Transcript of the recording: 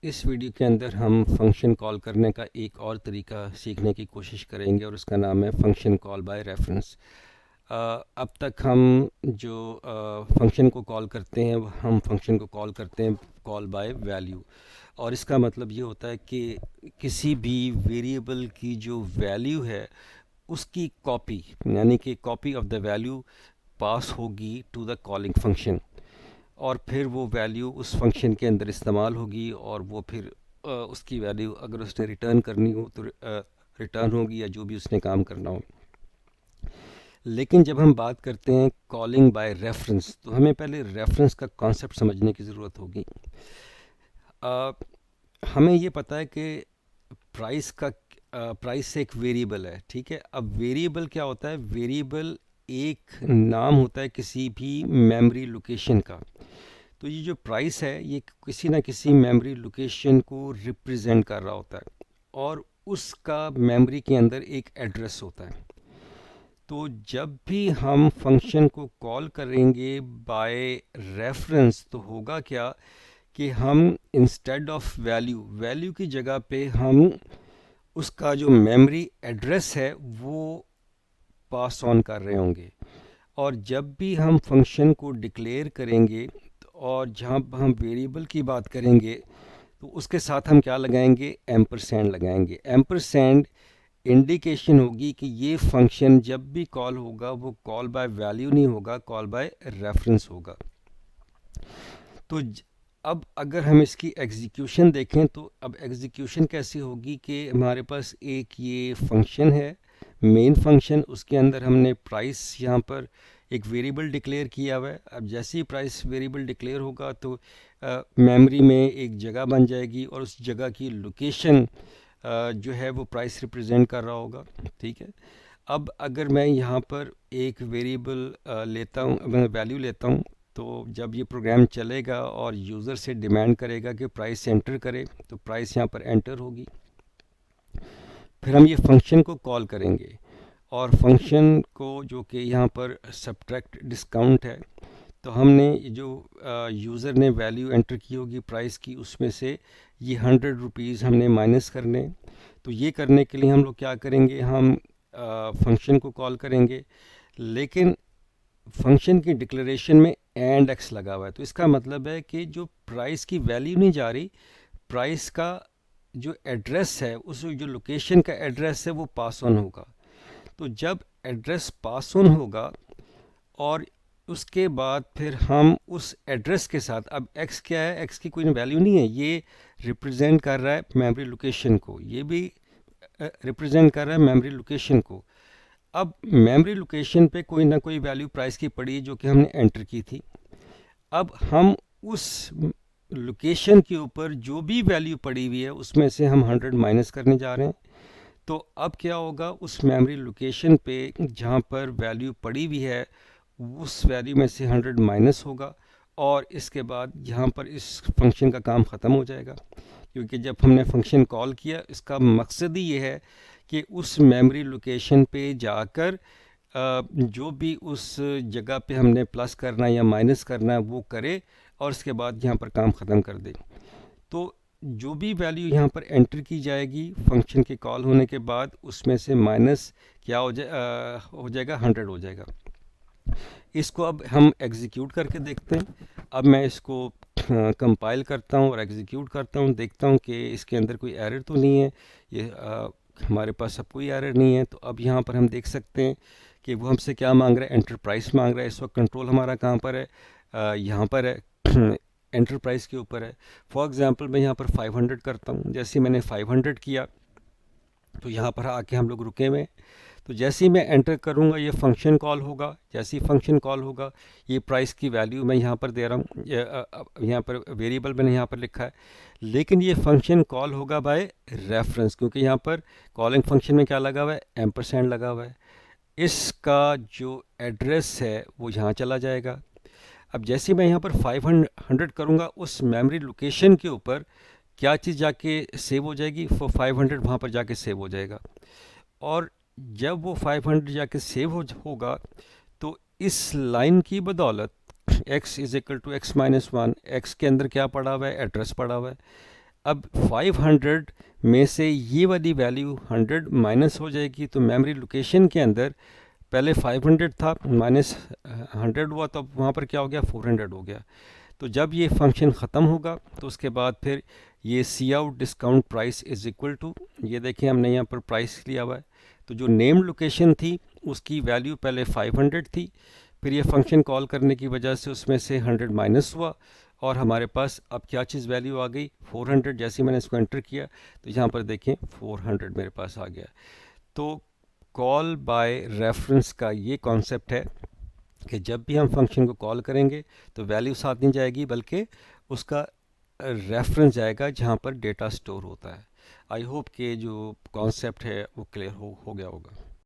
इस वीडियो के अंदर हम फंक्शन कॉल करने का एक और तरीका सीखने की कोशिश करेंगे और उसका नाम है फंक्शन कॉल बाय रेफरेंस। अब तक हम जो फंक्शन को कॉल करते हैं हम फंक्शन को कॉल करते हैं कॉल बाय वैल्यू। और इसका मतलब ये होता है कि किसी भी वेरिएबल की जो वैल्यू है उसकी कॉपी, यानी कि copy of the value pass होगी टू द कॉलिंग फंक्शन, और फिर वो वैल्यू उस फंक्शन के अंदर इस्तेमाल होगी और वो फिर उसकी वैल्यू अगर उसने रिटर्न करनी हो तो रिटर्न होगी, या जो भी उसने काम करना हो। लेकिन जब हम बात करते हैं कॉलिंग बाय रेफरेंस तो हमें पहले रेफरेंस का कॉन्सेप्ट समझने की ज़रूरत होगी। अ, हमें ये पता है कि प्राइस एक वेरिएबल है, ठीक है। अब वेरिएबल क्या होता है? वेरिएबल एक नाम होता है किसी भी मेमोरी लोकेशन का। तो ये जो प्राइस है ये किसी ना किसी मेमोरी लोकेशन को रिप्रेजेंट कर रहा होता है और उसका मेमोरी के अंदर एक एड्रेस होता है। तो जब भी हम फंक्शन को कॉल करेंगे बाय रेफरेंस तो होगा क्या कि हम इंस्टेड ऑफ वैल्यू वैल्यू की जगह पे हम उसका जो मेमोरी एड्रेस है वो पास ऑन कर रहे होंगे। और जब भी हम फंक्शन को डिक्लेयर करेंगे और जहाँ हम वेरिएबल की बात करेंगे तो उसके साथ हम क्या लगाएंगे? एम्परसेंड लगाएंगे। एम्परसेंड इंडिकेशन होगी कि ये फंक्शन जब भी कॉल होगा वो कॉल बाय वैल्यू नहीं होगा, कॉल बाय रेफरेंस होगा। तो अब अगर हम इसकी एग्जीक्यूशन देखें तो अब एग्जीक्यूशन कैसी होगी कि हमारे पास एक ये फंक्शन है, मेन फंक्शन, उसके अंदर हमने प्राइस यहाँ पर एक वेरिएबल डिक्लेयर किया हुआ है। अब जैसे ही प्राइस वेरिएबल डिक्लेयर होगा तो मेमोरी में एक जगह बन जाएगी और उस जगह की लोकेशन जो है वो प्राइस रिप्रेजेंट कर रहा होगा, ठीक है। अब अगर मैं यहाँ पर एक वेरिएबल लेता हूँ, मैं वैल्यू लेता हूँ, तो जब ये प्रोग्राम चलेगा और यूज़र से डिमांड करेगा कि प्राइस एंटर करे तो प्राइस यहाँ पर एंटर होगी। फिर हम ये फंक्शन को कॉल करेंगे और फंक्शन को जो कि यहाँ पर सब्ट्रैक्ट डिस्काउंट है, तो हमने जो यूज़र ने वैल्यू एंटर की होगी प्राइस की उसमें से ये 100 रुपीज़ हमने माइनस करने। तो ये करने के लिए हम लोग क्या करेंगे? हम फंक्शन को कॉल करेंगे, लेकिन फंक्शन की डिक्लेरेशन में एंड एक्स लगा हुआ है। तो इसका मतलब है कि जो प्राइस की वैल्यू नहीं जा रही, प्राइस का जो एड्रेस है, उस जो लोकेशन का एड्रेस है वो पास ऑन होगा। तो जब एड्रेस पास ऑन होगा और उसके बाद फिर हम उस एड्रेस के साथ, अब x क्या है? x की कोई वैल्यू नहीं है, ये रिप्रेजेंट कर रहा है मेमोरी लोकेशन को, ये भी रिप्रेजेंट कर रहा है मेमोरी लोकेशन को। अब मेमोरी लोकेशन पे कोई ना कोई वैल्यू प्राइस की पड़ी है जो कि हमने एंटर की थी। अब हम उस लोकेशन के ऊपर जो भी वैल्यू पड़ी हुई है उसमें से हम 100 माइनस करने जा रहे हैं। तो अब क्या होगा? उस मेमोरी लोकेशन पे जहाँ पर वैल्यू पड़ी हुई है उस वैल्यू में से 100 माइनस होगा और इसके बाद यहाँ पर इस फंक्शन का काम ख़त्म हो जाएगा। क्योंकि जब हमने फंक्शन कॉल किया इसका मकसद ही ये है कि उस मेमोरी लोकेशन पे जाकर जो भी उस जगह पे हमने प्लस करना है या माइनस करना है वो करे और इसके बाद यहाँ पर काम ख़त्म कर दे। तो जो भी वैल्यू यहाँ पर एंटर की जाएगी फंक्शन के कॉल होने के बाद उसमें से माइनस क्या हो जाएगा? 100 हो जाएगा। इसको अब हम एग्जीक्यूट करके देखते हैं। अब मैं इसको कंपाइल करता हूँ और एग्जीक्यूट करता हूँ, देखता हूँ कि इसके अंदर कोई एरर तो नहीं है। ये हमारे पास सब कोई एरर नहीं है। तो अब यहाँ पर हम देख सकते हैं कि वो हमसे क्या मांग रहा है? एंटरप्राइज मांग रहा है। इस वक्त कंट्रोल हमारा कहाँ पर है? यहाँ पर है, एंटरप्राइज के ऊपर है। फॉर एग्जांपल मैं यहाँ पर 500 करता हूँ। जैसे मैंने 500 किया तो यहाँ पर आके हम लोग रुके हुए हैं। तो जैसे ही मैं एंटर करूँगा ये फंक्शन कॉल होगा। जैसे ही फंक्शन कॉल होगा ये प्राइस की वैल्यू मैं यहाँ पर दे रहा हूँ, यहाँ पर वेरिएबल मैंने यहाँ पर लिखा है, लेकिन ये फंक्शन कॉल होगा बाय रेफरेंस, क्योंकि यहाँ पर कॉलिंग फंक्शन में क्या लगा हुआ है? एम्परसेंड लगा हुआ है। इसका जो एड्रेस है वो यहाँ चला जाएगा। अब जैसे मैं यहाँ पर 500 करूँगा उस मेमोरी लोकेशन के ऊपर क्या चीज़ जाके सेव हो जाएगी? 500 वहाँ पर जाके सेव हो जाएगा। और जब वो 500 जाके सेव होगा तो इस लाइन की बदौलत x is equal to x minus one, x के अंदर क्या पड़ा हुआ है? एड्रेस पड़ा हुआ है। अब 500 में से ये वाली वैल्यू 100 माइनस हो जाएगी, तो मेमोरी लोकेशन के अंदर पहले 500 था, माइनस 100 हुआ, तो वहाँ पर क्या हो गया, 400 हो गया। तो जब ये फंक्शन ख़त्म होगा तो उसके बाद फिर ये see out discount price is equal to, ये देखें हमने यहाँ पर प्राइस लिया हुआ है, तो जो नेम लोकेशन थी उसकी वैल्यू पहले 500 थी, फिर ये फंक्शन कॉल करने की वजह से उसमें से 100 माइनस हुआ और हमारे पास अब क्या चीज़ वैल्यू आ गई, 400। जैसे ही मैंने इसको एंटर किया तो यहाँ पर देखें 400 मेरे पास आ गया। तो कॉल बाय रेफरेंस का ये कॉन्सेप्ट है कि जब भी हम फंक्शन को कॉल करेंगे तो वैल्यू साथ नहीं जाएगी, बल्कि उसका रेफरेंस जाएगा जहाँ पर डेटा स्टोर होता है। आई होप कि जो कॉन्सेप्ट है वो क्लियर हो गया होगा।